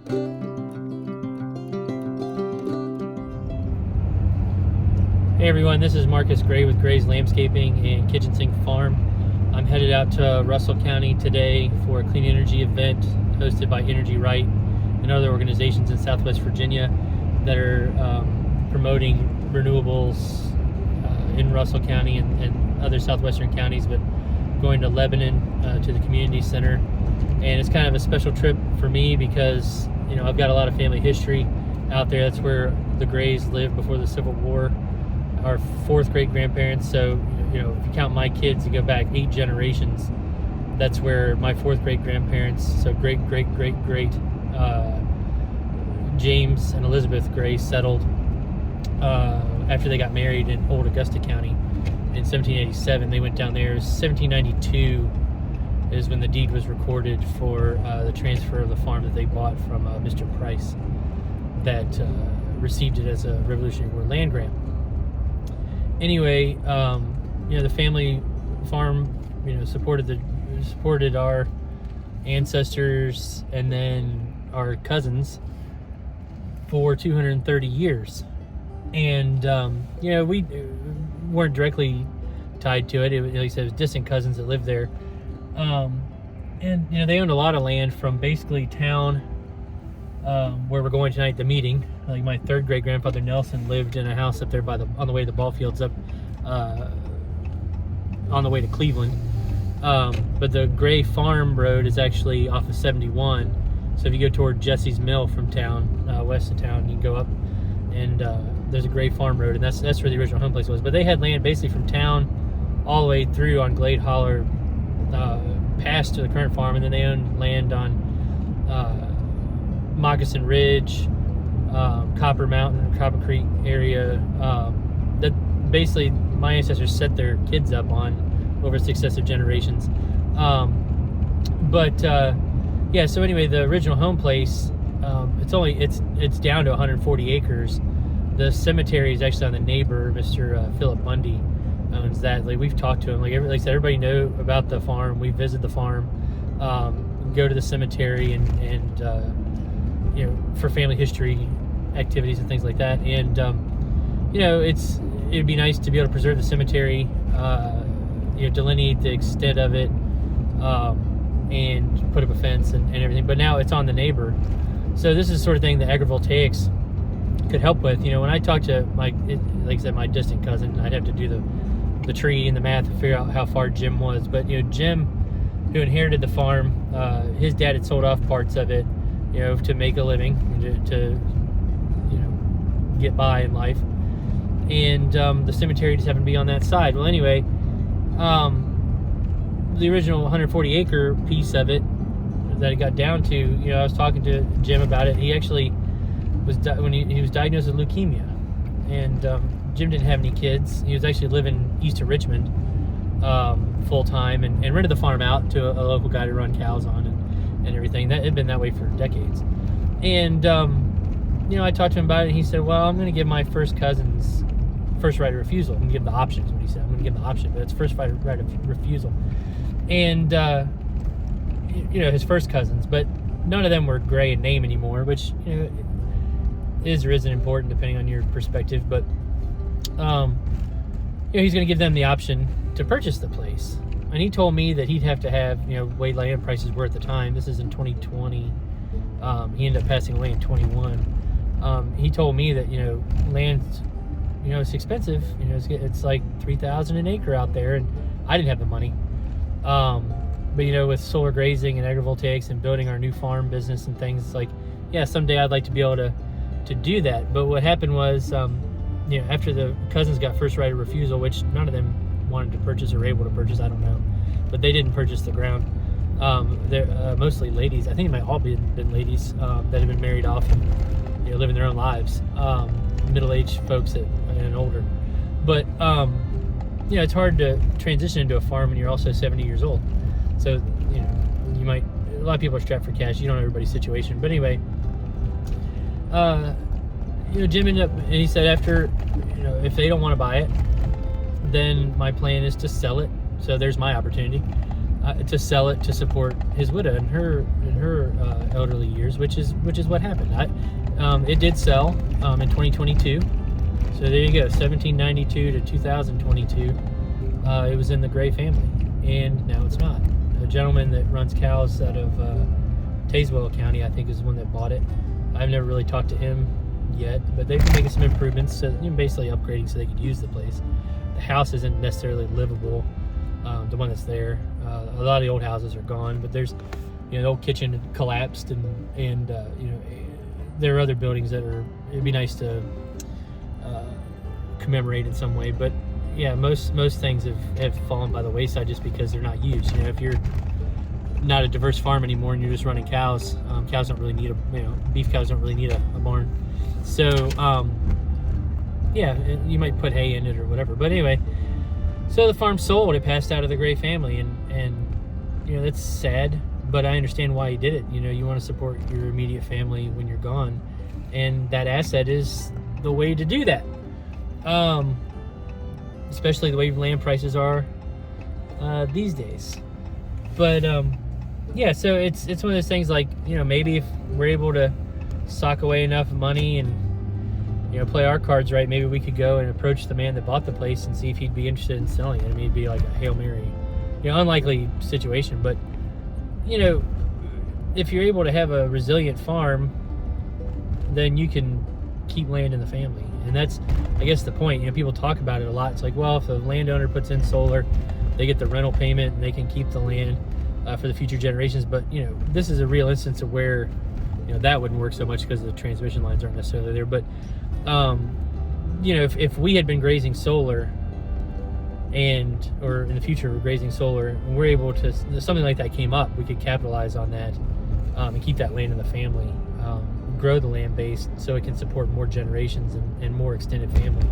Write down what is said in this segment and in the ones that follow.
Hey everyone, this is Marcus Gray with Gray's Landscaping and Kitchen Sink Farm. I'm headed out to Russell County today for a clean energy event hosted by Energy Right and other organizations in Southwest Virginia that are promoting renewables in Russell County and other southwestern counties, but going to Lebanon to the community center. And it's kind of a special trip for me because, you know, I've got a lot of family history out there. That's where the Grays lived before the Civil War. Our fourth great grandparents, so you know, if you count my kids, you go back 8 generations. That's where my fourth great grandparents, so great James and Elizabeth Gray settled after they got married in Old Augusta County in 1787. They went down there. It was 1792 is when the deed was recorded for the transfer of the farm that they bought from Mr. Price that received it as a Revolutionary War land grant. Anyway, you know, the family farm, you know, supported our ancestors and then our cousins for 230 years. And, you know, we weren't directly tied to it. Like I said, it was distant cousins that lived there. And, you know, they owned a lot of land from basically town where we're going tonight, the meeting. Like my third great grandfather Nelson lived in a house up there on the way to the ball fields up on the way to Cleveland. But the Gray Farm Road is actually off of 71. So if you go toward Jesse's Mill from town, west of town, you can go up and there's a Gray Farm Road, and that's where the original Homeplace was. But they had land basically from town all the way through on Glade Holler past to the current farm, and then they owned land on Moccasin Ridge, Copper Mountain, Copper Creek area, that basically my ancestors set their kids up on over successive generations. Yeah, so anyway, the original home place, it's down to 140 acres. The cemetery is actually on the neighbor, Mr. Philip Bundy owns that. Like, we've talked to him. Like I said, everybody know about the farm. We visit the farm, go to the cemetery, and you know, for family history activities and things like that. And you know, it'd be nice to be able to preserve the cemetery, you know, delineate the extent of it, and put up a fence and everything. But now it's on the neighbor, so this is the sort of thing that agrivoltaics could help with. You know, when I talk to like I said, my distant cousin, I'd have to do the tree and the math to figure out how far Jim was. But you know, Jim, who inherited the farm, his dad had sold off parts of it, you know, to make a living, to you know, get by in life. And the cemetery just happened to be on that side. Well, anyway, the original 140 acre piece of it that it got down to, you know, I was talking to Jim about it. He actually was when he was diagnosed with leukemia, and Jim didn't have any kids. He was actually living east of Richmond full time, and rented the farm out to a local guy to run cows on and everything. That had been that way for decades. And you know, I talked to him about it, and he said, well, I'm going to give my first cousins first right of refusal. I'm going to give them the option, is what he said. I'm going to give them the option, but it's first right of refusal. And you know, his first cousins, but none of them were Gray in name anymore, which, you know, is or isn't important depending on your perspective. But you know, he's going to give them the option to purchase the place. And he told me that he'd have to have, you know, way land prices were at the time. This is in 2020. He ended up passing away in 21. He told me that, you know, land, you know, it's expensive. You know, it's like $3,000 an acre out there, and I didn't have the money. But you know, with solar grazing and agrivoltaics and building our new farm business and things, it's like, yeah, someday I'd like to be able to do that. But what happened was, you know, after the cousins got first right of refusal, which none of them wanted to purchase or were able to purchase, I don't know, but they didn't purchase the ground. They're mostly ladies. I think it might all been ladies that have been married off and, you know, living their own lives, middle-aged folks and older. But you know, it's hard to transition into a farm when you're also 70 years old. So, you know, a lot of people are strapped for cash. You don't know everybody's situation. But anyway, you know, Jim ended up, and he said, after, you know, if they don't want to buy it, then my plan is to sell it. So there's my opportunity to sell it to support his widow and her elderly years, which is what happened. It did sell in 2022. So there you go, 1792 to 2022. It was in the Gray family, and now it's not. A gentleman that runs cows out of Tazewell County, I think, is the one that bought it. I've never really talked to him yet, but they've been making some improvements, so basically upgrading so they could use the place. The house isn't necessarily livable, the one that's there. A lot of the old houses are gone, but there's, the old kitchen collapsed, and there are other buildings that it'd be nice to commemorate in some way. But yeah, most things have fallen by the wayside just because they're not used. If you're not a diverse farm anymore and you're just running cows, cows don't really need beef cows don't really need a barn. So yeah, you might put hay in it or whatever. But anyway, so the farm sold. It passed out of the Gray family, and that's sad. But I understand why he did it. You want to support your immediate family when you're gone, and that asset is the way to do that. Especially the way land prices are these days. But yeah, so it's one of those things like, maybe if we're able to sock away enough money and play our cards right, maybe we could go and approach the man that bought the place and see if he'd be interested in selling it. I mean, it'd be like a Hail Mary, unlikely situation, but if you're able to have a resilient farm, then you can keep land in the family. And that's, I guess, the point. People talk about it a lot. It's like, well, if a landowner puts in solar, they get the rental payment and they can keep the land for the future generations. But this is a real instance of where that wouldn't work so much because the transmission lines aren't necessarily there. But if we had been grazing solar, or in the future we're grazing solar, and we're able to, something like that came up, we could capitalize on that and keep that land in the family, grow the land base so it can support more generations and more extended family,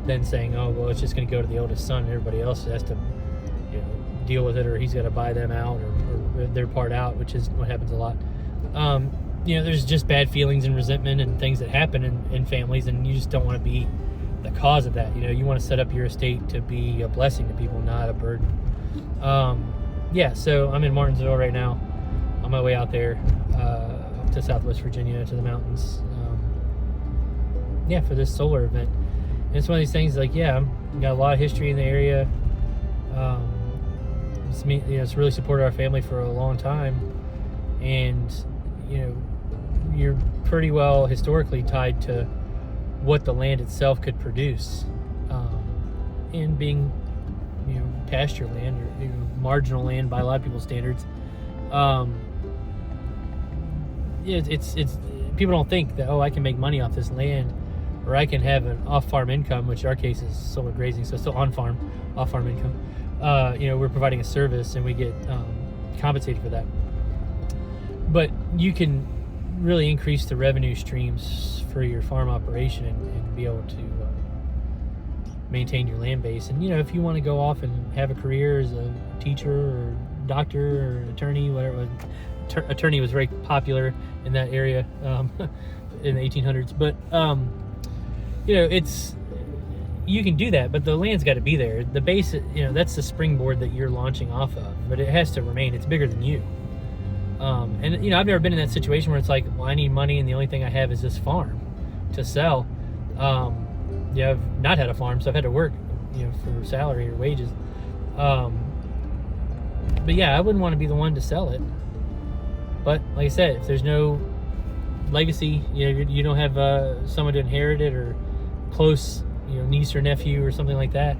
than saying, oh, well, it's just going to go to the oldest son and everybody else has to deal with it, or he's got to buy them out, or their part out, which is what happens a lot. There's just bad feelings and resentment and things that happen in families, and you just don't want to be the cause of that. You want to set up your estate to be a blessing to people, not a burden. Yeah, so I'm in Martinsville right now, on my way out there to Southwest Virginia, to the mountains, for this solar event. And it's one of these things like, got a lot of history in the area. It's really supported our family for a long time, and you're pretty well historically tied to what the land itself could produce, and being pasture land, or marginal land by a lot of people's standards. It's people don't think that, oh, I can make money off this land, or I can have an off-farm income, which in our case is solar grazing, so still on-farm, off-farm income. We're providing a service and we get compensated for that. But you can really increase the revenue streams for your farm operation and be able to maintain your land base. And if you want to go off and have a career as a teacher or doctor or an attorney, whatever, attorney was very popular in that area in the 1800s. But you can do that, but the land's got to be there. The base, that's the springboard that you're launching off of, but it has to remain. It's bigger than you. And I've never been in that situation where it's like, well, I need money and the only thing I have is this farm to sell. I've not had a farm, so I've had to work, for salary or wages. But yeah, I wouldn't want to be the one to sell it. But like I said, if there's no legacy, you don't have someone to inherit it, or close, niece or nephew or something like that,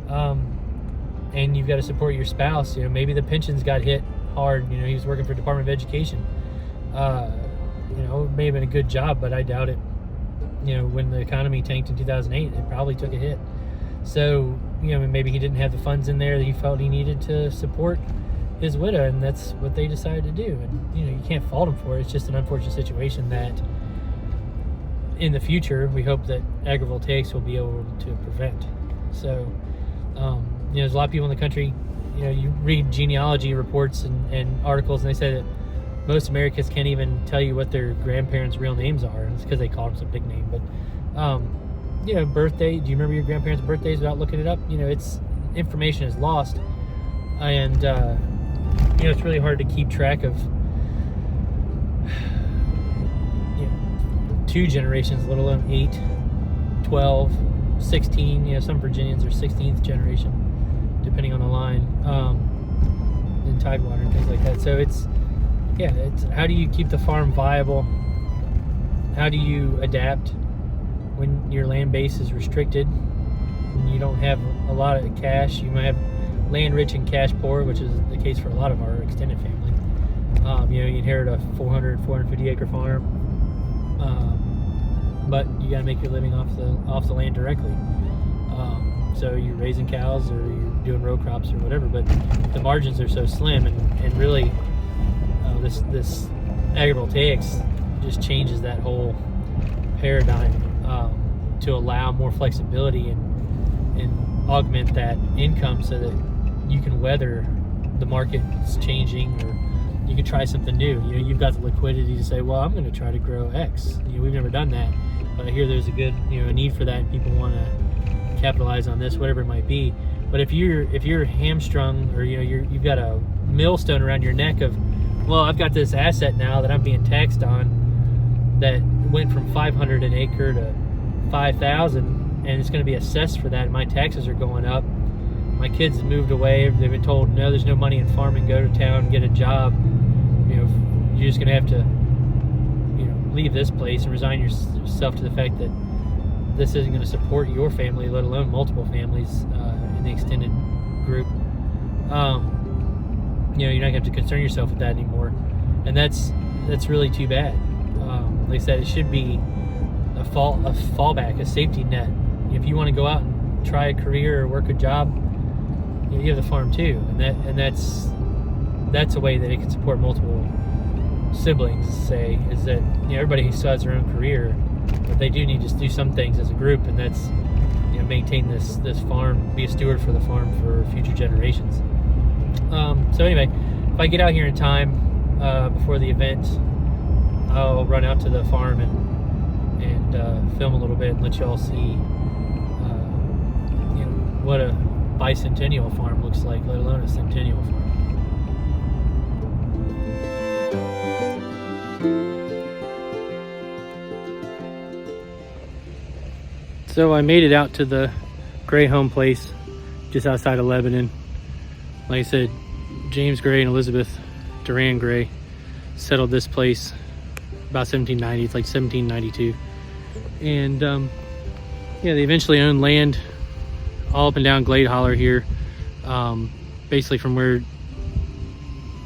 and you've got to support your spouse. Maybe the pensions got hit hard. He was working for Department of Education. It may have been a good job, but I doubt it. When the economy tanked in 2008, it probably took a hit. So, maybe he didn't have the funds in there that he felt he needed to support his widow, and that's what they decided to do. And, you can't fault him for it. It's just an unfortunate situation that in the future, we hope that agrivoltaics will be able to prevent. So, there's a lot of people in the country, you read genealogy reports and articles, and they say that most Americans can't even tell you what their grandparents' real names are. And it's because they call them some big name. But, birthday, do you remember your grandparents' birthdays without looking it up? It's information is lost. And, it's really hard to keep track of 2 generations, let alone 8, 12, 16. You know, some Virginians are 16th generation, depending on the line, in Tidewater and things like that. So it's how do you keep the farm viable? How do you adapt when your land base is restricted and you don't have a lot of cash? You might have land rich and cash poor, which is the case for a lot of our extended family. You know, you inherit a 450 acre farm, but you got to make your living off the land directly. So you're raising cows or you're doing row crops or whatever, but the margins are so slim, and really this agrivoltaics just changes that whole paradigm to allow more flexibility and augment that income so that you can weather the market's changing, or you can try something new. You know, you've got the liquidity to say, well, I'm going to try to grow X. You know, we've never done that, but I hear there's a good, you know, a need for that, and people want to capitalize on this, whatever it might be. But if you're hamstrung, or you know, you've got a millstone around your neck of, well, I've got this asset now that I'm being taxed on that went from 500 an acre to 5,000, and it's going to be assessed for that, and my taxes are going up. My kids have moved away. They've been told, no, there's no money in farming. Go to town, get a job. You know, you're just going to have to, you know, leave this place and resign yourself to the fact that this isn't going to support your family, let alone multiple families in the extended group. You know, you're not going to have to concern yourself with that anymore, and that's really too bad. Like I said, it should be a fallback, a safety net. If you want to go out and try a career or work a job, you have the farm too, and that's a way that it can support multiple siblings. Say is that, you know, everybody still has their own career, but they do need to do some things as a group, and that's, you know, maintain this farm, be a steward for the farm for future generations. So anyway, if I get out here in time before the event, I'll run out to the farm and film a little bit and let you all see, you know, what a bicentennial farm looks like, let alone a centennial farm. So I made it out to the Gray Homeplace just outside of Lebanon. Like I said, James Gray and Elizabeth Duran Gray settled this place about 1790. It's like 1792. And yeah, they eventually owned land all up and down Glade Holler here, basically from where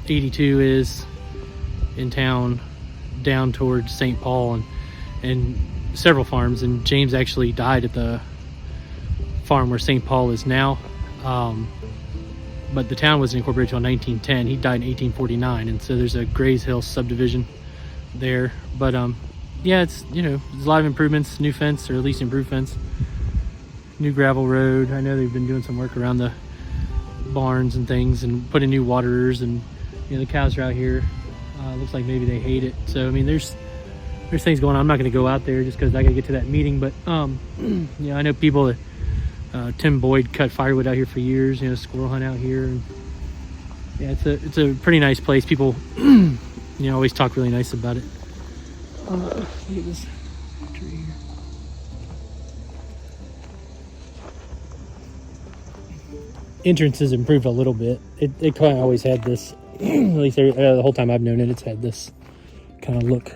82 is in town down towards St. Paul, and several farms. And James actually died at the farm where St. Paul is now, but the town wasn't incorporated until 1910. He died in 1849, and so there's a Grays Hill subdivision there. But yeah, it's, you know, there's a lot of improvements, new fence, or at least improved fence, new gravel road. I know they've been doing some work around the barns and things, and putting new waterers, and you know, the cows are out here. Looks like maybe they hate it. So I mean, there's things going on. I'm not going to go out there just because I got to get to that meeting. But you know, I know people that Tim Boyd cut firewood out here for years. You know, squirrel hunt out here. And yeah, it's a pretty nice place. People you know, always talk really nice about it. Look at this tree here. Entrance has improved a little bit. It kind of always had this, at least the whole time I've known it, it's had this kind of look.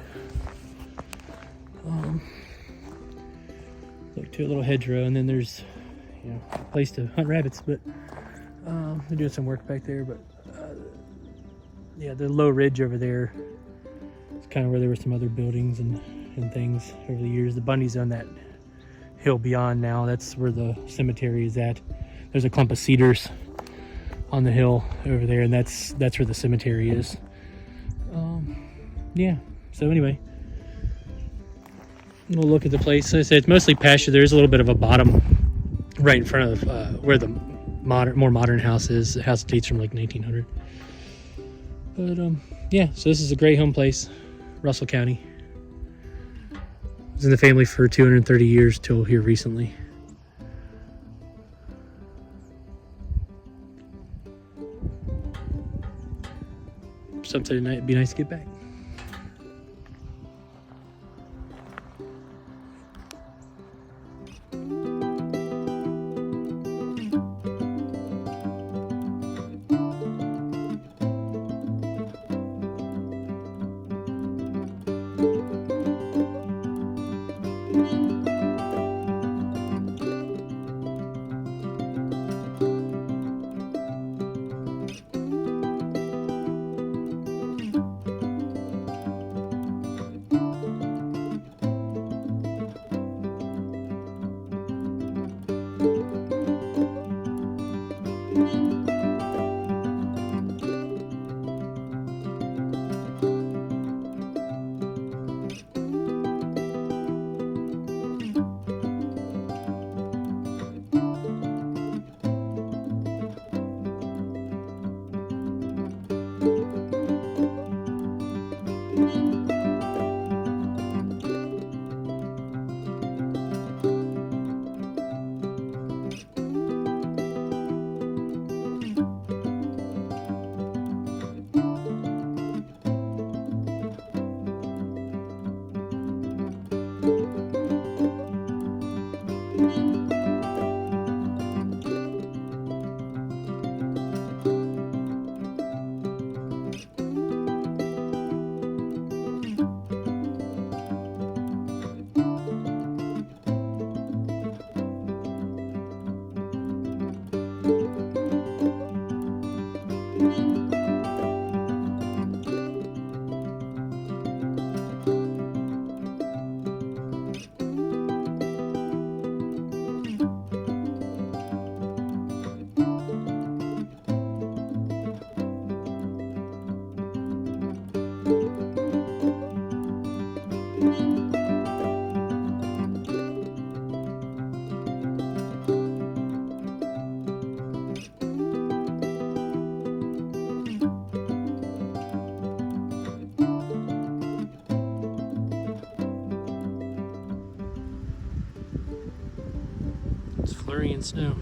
Look to a little hedgerow, and then there's, you know, a place to hunt rabbits. But they're doing some work back there. But yeah, the low ridge over there, it's kind of where there were some other buildings and things over the years. The Bundys own that hill beyond now. That's where the cemetery is at. There's a clump of cedars on the hill over there, and that's where the cemetery is. Yeah, so anyway, we'll look at the place. Like I said, it's mostly pasture. There's a little bit of a bottom right in front of where the more modern house is. The house dates from like 1900. But yeah, so this is a Gray Homeplace, Russell County. Was in the family for 230 years till here recently. Sometime tonight, it'd be nice to get back. It's flurry and snow.